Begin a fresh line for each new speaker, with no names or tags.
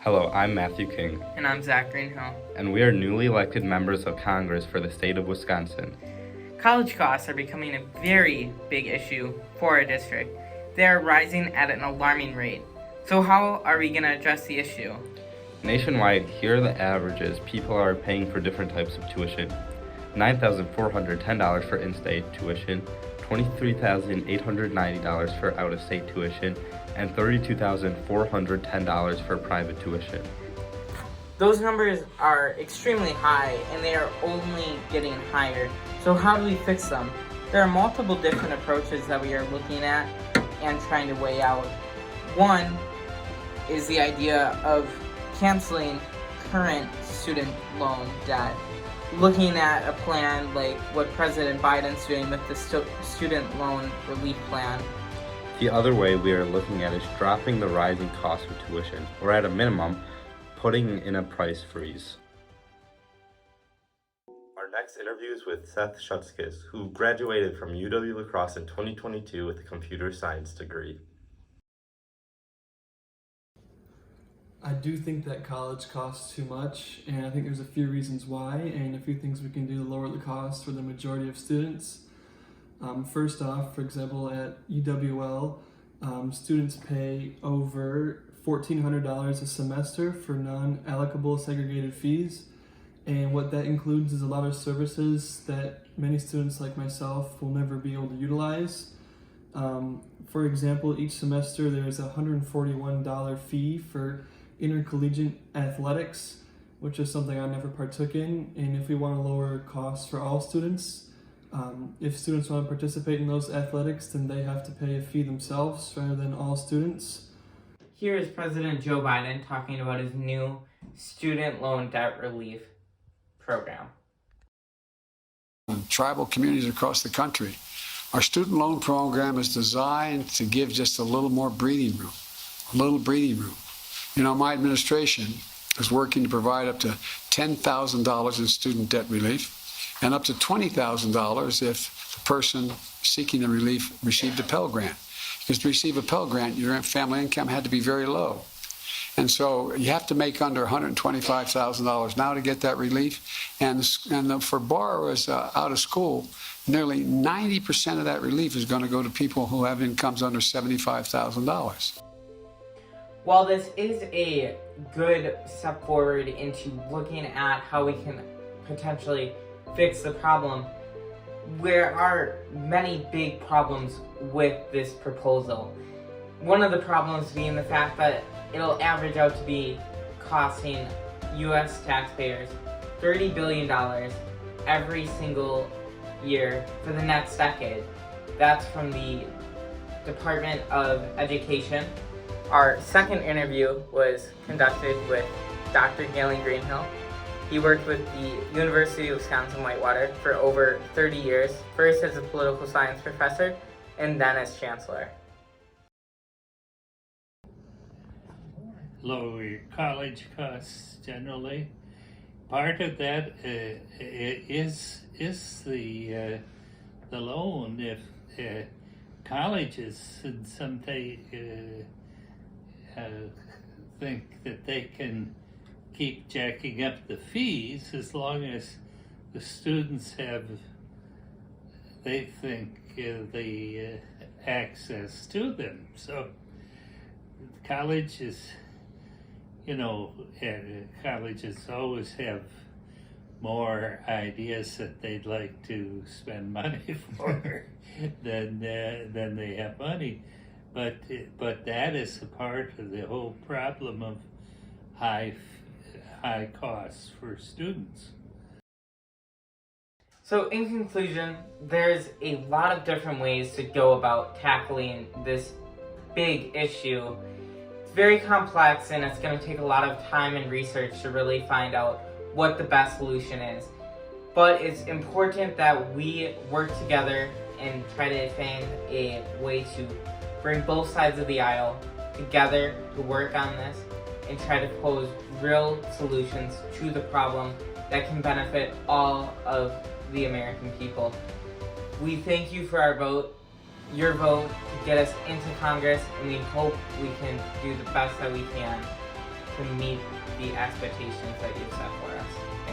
Hello, I'm Matthew King,
And I'm Zach Greenhill.
and we are newly elected members of Congress for the state of Wisconsin.
College costs are becoming a very big issue for our district. They are rising at an alarming rate. So how are we going to address the issue?
Nationwide, here are the averages people are paying for different types of tuition. $9,410 for in-state tuition, $23,890 for out-of-state tuition, and $32,410 for private tuition.
Those numbers are extremely high and they are only getting higher. So how do we fix them? There are multiple different approaches that we are looking at and trying to weigh out. One is the idea of canceling current student loan debt. Looking at a plan like what President Biden's doing with the student loan relief plan.
The other way we are looking at is dropping the rising cost of tuition, or at a minimum, putting in a price freeze. Our next interview is with Seth Schutzkis, who graduated from UW-La Crosse in 2022 with a computer science degree.
I do think that college costs too much, and I think there's a few reasons why, and a few things we can do to lower the cost for the majority of students. First off, for example, at UWL, students pay over $1,400 a semester for non-allocable segregated fees, and what that includes is a lot of services that many students like myself will never be able to utilize. For example, each semester there's a $141 fee for intercollegiate athletics, which is something I never partook in, and if we want to lower costs for all students, if students want to participate in those athletics, then they have to pay a fee themselves rather than all students.
Here is President Joe Biden talking about his new student loan debt relief program.
Tribal communities across the country. Our student loan program is designed to give just a little more breathing room, You know, my administration is working to provide up to $10,000 in student debt relief and up to $20,000 if the person seeking the relief received a Pell Grant. Because to receive a Pell Grant, your family income had to be very low. And so you have to make under $125,000 now to get that relief. And for borrowers out of school, nearly 90% of that relief is going to go to people who have incomes under $75,000.
While this is a good step forward into looking at how we can potentially fix the problem, there are many big problems with this proposal. One of the problems being the fact that it'll average out to be costing U.S. taxpayers $30 billion every single year for the next decade. That's from the Department of Education. Our second interview was conducted with Dr. Galen Greenhill. He worked with the University of Wisconsin-Whitewater for over 30 years, first as a political science professor and then as chancellor.
Lower college costs generally. Part of that is the loan. If colleges in some think that they can keep jacking up the fees as long as the students have, they think, the access to them. So colleges, colleges always have more ideas that they'd like to spend money for than they have money. But that is a part of the whole problem of high costs for students.
So in conclusion, there's a lot of different ways to go about tackling this big issue. It's very complex and it's going to take a lot of time and research to really find out what the best solution is. But it's important that we work together and try to find a way to bring both sides of the aisle together to work on this and try to pose real solutions to the problem that can benefit all of the American people. We thank you for our vote, your vote to get us into Congress, and we hope we can do the best that we can. to meet the expectations that you've set for us.